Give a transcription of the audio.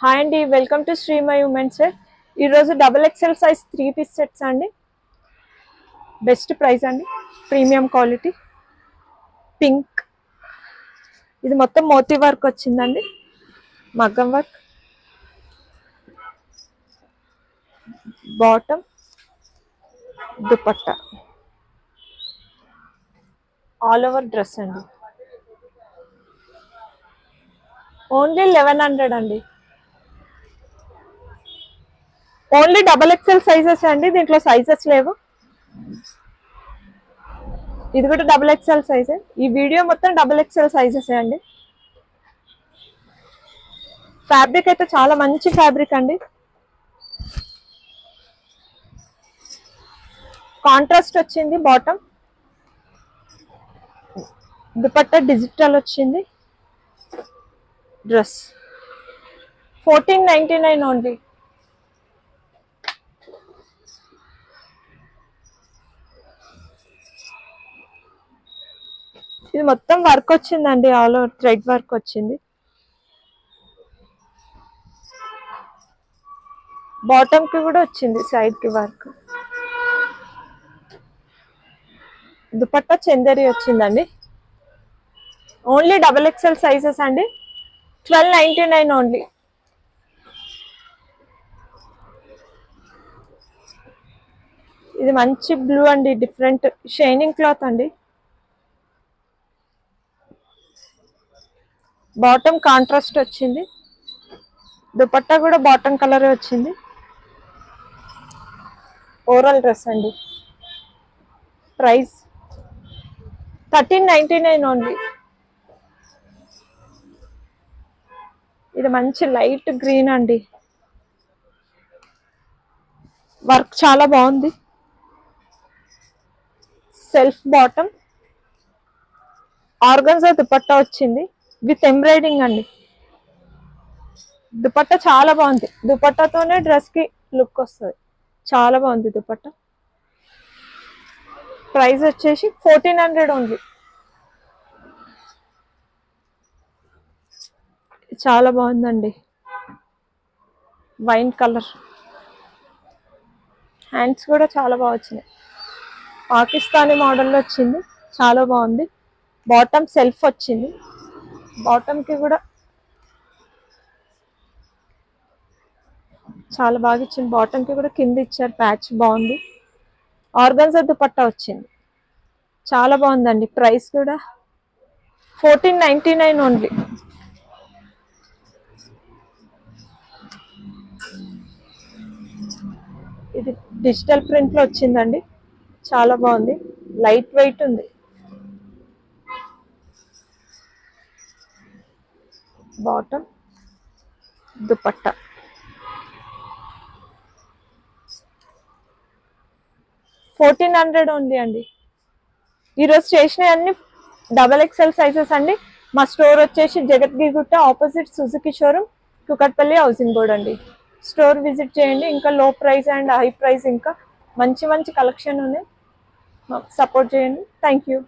Hi అండి, welcome to Sri my women's wear. ఈరోజు XXL size 3 piece sets అండి. Best price అండి, ప్రీమియం క్వాలిటీ. పింక్, ఇది మొత్తం మోతీ వర్క్ వచ్చిందండి, మగ్గం work. Bottom, dupatta, all over dress అండి. ఓన్లీ 1100 అండి. ఓన్లీ XXL సైజెస్ అండి, దీంట్లో సైజెస్ లేవు. ఇది కూడా XXL సైజే. ఈ వీడియో మొత్తం XXL సైజెస్ అండి. ఫ్యాబ్రిక్ అయితే చాలా మంచి ఫ్యాబ్రిక్ అండి. కాంట్రాస్ట్ వచ్చింది బాటమ్, దుపట్టా డిజిటల్ వచ్చింది. Dress 1499 only. ఇది మొత్తం వర్క్ వచ్చిందండి, ఆల్ ఓవర్ థ్రెడ్ వర్క్ వచ్చింది. బాటమ్ కి కూడా వచ్చింది సైడ్ కి వర్క్. దుపట్టా చందేరి వచ్చిందండి. ఓన్లీ XXL సైజెస్ అండి. 1299 ఓన్లీ. ఇది మంచి బ్లూ అండి, డిఫరెంట్ షైనింగ్ క్లాత్ అండి. బాటమ్ కాంట్రాస్ట్ వచ్చింది, దుపట్టా కూడా బాటమ్ కలర్ వచ్చింది. ఓవరాల్ డ్రెస్ అండి. Price 1399 only. ఇది మంచి లైట్ గ్రీన్ అండి, వర్క్ చాలా బాగుంది. సెల్ఫ్ బాటమ్, ఆర్గన్జా దుపట్టా వచ్చింది విత్ ఎంబ్రాయిడింగ్ అండి. దుపట్టా చాలా బాగుంది, దుపట్టాతోనే డ్రెస్ కి లుక్ వస్తుంది. చాలా బాగుంది దుపట్టా. ప్రైస్ వచ్చేసి 1400 ఓన్లీ. చాలా బాగుందండి, వైన్ కలర్. హ్యాండ్స్ కూడా చాలా బాగా వచ్చినాయి, పాకిస్తానీ మోడల్లో వచ్చింది. చాలా బాగుంది. బాటమ్ సెల్ఫ్ వచ్చింది, బాటమ్ కి కూడా చాలా బాగా ఇచ్చింది. బాటమ్ కి కూడా కింద ఇచ్చారు ప్యాచ్, బాగుంది. ఆర్గన్జా దుపట్టా వచ్చింది, చాలా బాగుందండి. ప్రైస్ కూడా 1499 ఓన్లీ. ఇది డిజిటల్ ప్రింట్ లో వచ్చిందండి, చాలా బాగుంది. లైట్ వెయిట్ ఉంది. బాటమ్, దుపట్టా. $1400 ఓన్లీ అండి. ఈరోజు చేసిన అన్ని XXL సైజెస్ అండి. మా స్టోర్ వచ్చేసి Jagadgirigutta, opposite Suzuki showroom, Kukatpally housing board అండి. స్టోర్ విజిట్ చేయండి. ఇంకా లో ప్రైస్ అండ్ హై ప్రైస్ ఇంకా మంచి మంచి కలెక్షన్ ఉన్నాయి. సపోర్ట్ చేయండి. Thank you.